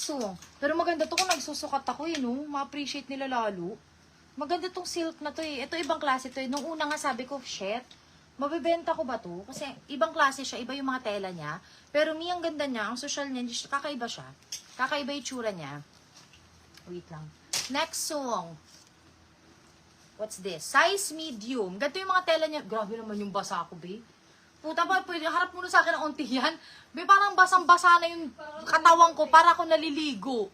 song. Pero maganda to kung nagsusukat ako eh, no? Ma-appreciate nila lalo. Maganda tong silk na to eh. Ito ibang klase to eh. Nung una nga sabi ko, shit, mabibenta ko ba to? Kasi ibang klase siya, iba yung mga tela niya. Pero ang ganda niya, ang social niya, kakaiba siya. Kakaiba yung tsura niya. Wait lang. Next song. What's this? Size medium. Ganito yung mga tela niya. Grabe naman yung basa ko, babe. Puta ba, pwede, harap muna sa akin ng unti yan. Babe, parang basang-basa na yung katawan ko para ako naliligo.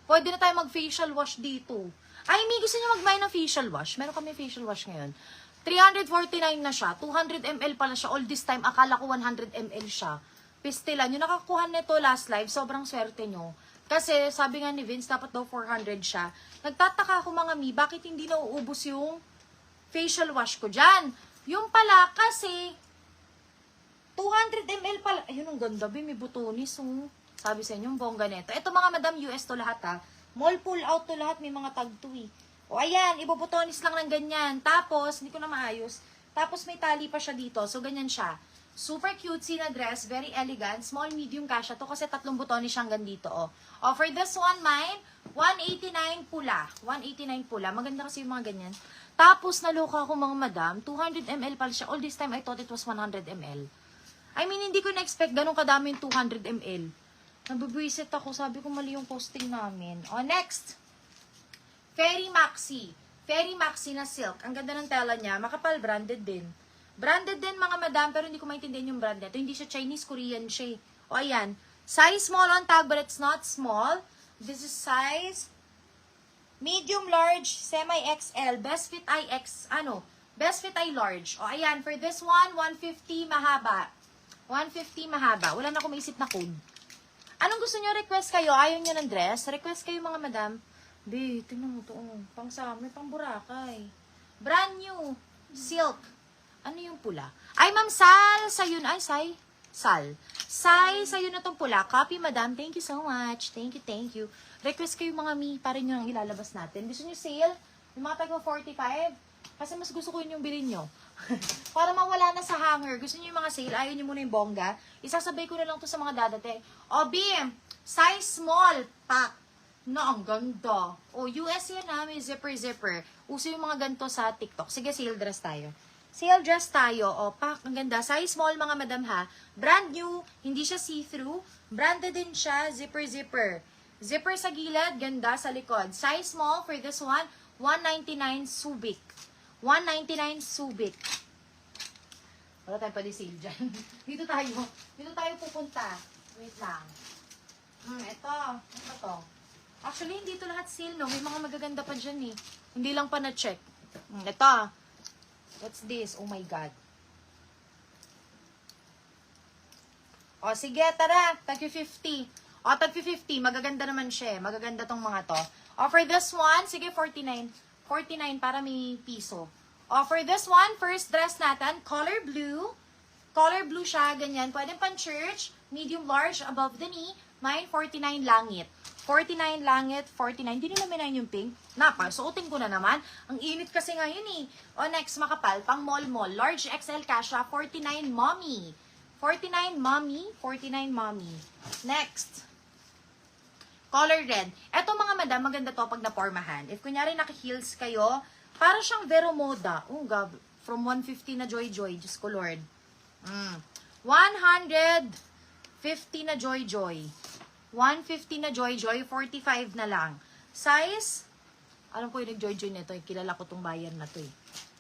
Pwede na tayo mag-facial wash dito. Ay, may gusto niyo mag-buy ng facial wash? Meron kami facial wash ngayon. 349 na siya. 200 ml pala siya. All this time, akala ko 100 ml siya. Pistilan. Yung nakakuha nito last live, sobrang swerte nyo. Kasi, sabi nga ni Vince, dapat daw 400 siya. Nagtataka ako mga mi, bakit hindi nauubos yung facial wash ko dyan? Yung pala, kasi, 200 ml pala. Ayun, ang ganda, may butonis. Oh. Sabi sa inyo, yung bongga neto. Ito mga madam US to lahat ha. Mall pull out to lahat, may mga tag to eh. O ayan, ibubutonis lang ng ganyan. Tapos, hindi ko na maayos. Tapos may tali pa siya dito. So, ganyan siya. Super cutesy na dress, very elegant. Small, medium kasha to kasi 3 butones siyang dito. Oh. For this one, mine, 189 pula. 189 pula. Maganda kasi yung mga ganyan. Tapos, naloka ako mga madam. 200 ml pala siya. All this time, I thought it was 100 ml. I mean, hindi ko na-expect ganun kadami yung 200 ml. Nabibwisit ako. Sabi ko, mali yung posting namin. O, next. Fairy Maxi. Fairy Maxi na silk. Ang ganda ng tela niya. Makapal, branded din. Branded din, mga madam, pero hindi ko maintindihan yung brand nito. Hindi siya Chinese, Korean siya. O, ayan. Size small on tag, but it's not small. This is size medium, large, semi-XL. Best fit I X, Best fit I large. O, ayan. For this one, 150 mahaba. 150 mahaba. Wala na akong maisip na code. Anong gusto nyo? Request kayo? Ayaw nyo ng dress? Request kayo, mga madam. Be, tingnan mo ito. Pang summer, pang Boracay. Brand new. Silk. Ano yung pula? Ay, Ma'am Sal, sa'yo na. Ay, Sai. Sal. Sai, sa'yo na tong pula. Copy, madam. Thank you so much. Thank you, thank you. Request kayo, mga mi. Para nyo ang ilalabas natin. Gusto nyo sale? Yung mga tag 45? Kasi mas gusto ko yun yung bilhin nyo. Para mawala na sa hanger. Gusto niyo yung mga sale, ayaw niyo muna yung bongga. Isasabay ko na lang to sa mga dadate. O, Bim, size small, pack. Na, ang ganda. O, US yan ha, may zipper. Uso yung mga ganito sa TikTok. Sige, sale dress tayo. Sale dress tayo. O, pack, ang ganda. Size small, mga madam ha. Brand new, hindi siya see-through. Branded din siya, zipper. Zipper sa gilid, ganda sa likod. Size small for this one, 199 Subic. 199 Subic. Wala tayong pwede sale dyan. Dito tayo pupunta. Wait lang. Ito to. Actually, hindi ito lahat sale, no? May mga magaganda pa dyan, eh. Hindi lang pa na-check. Ito. What's this? Oh my God. O, sige, tara. Tag 50. O, tag 50. Magaganda naman siya. Magaganda tong mga to. O, for this one, sige, 49. 49 para may piso. For this one, first dress natin, color blue. Color blue siya, ganyan. Pwede pang church, medium large, above the knee. Mine, 49 langit. 49 langit, 49. Hindi nila minayin yung pink. Suotin ko na naman. Ang init kasi ngayon eh. O next, makapal, pang mall. Large XL kasha, 49 mommy. 49 mommy. Next. Color red. Eto mga madam, maganda to pag napormahan. If kunyari naki-heels kayo, para siyang Vero Moda. Oh, God. From 150 na Joy. Diyos ko, Lord. 150 na Joy. 150 na Joy. 45 na lang. Size, alam ko yung nag-Joy nito. Kilala ko tong bayan na to eh.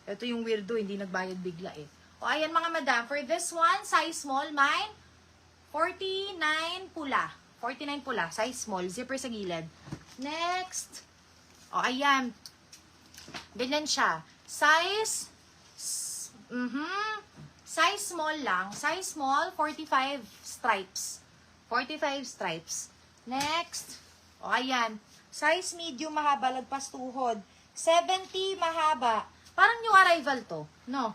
Ito yung weirdo, hindi nagbayad bigla eh. O, ayan mga madam. For this one, size small, mine, 49 pula. 49 pula, size small, zipper sa gilid. Next. O, ayan. Ganyan siya. Size small lang. Size small, 45 stripes. 45 stripes. Next. O, ayan. Size medium, mahaba, lagpas tuhod. 70, mahaba. Parang new arrival to. No?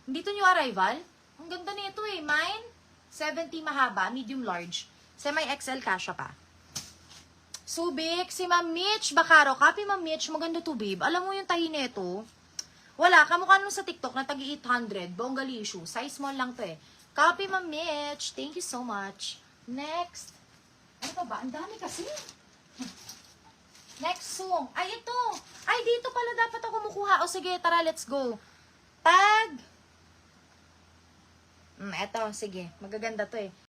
Hindi to new arrival? Ang ganda nito eh. Mine, 70 mahaba, medium large. Semi-XL kasha pa. Subic, si Ma'am Mitch Bacaro. Copy Ma'am Mitch, maganda to babe. Alam mo yung tahi nito? Wala, kamukha nung sa TikTok na tagi 800. Bonggali issue. Size small lang to eh. Copy Ma'am Mitch. Thank you so much. Next. Ano pa ba? Ang dami kasi. Next song. Ay, ito. Ay, dito pala dapat ako kumukuha. O sige, tara, let's go. Tag. Eto, sige. Magaganda to eh.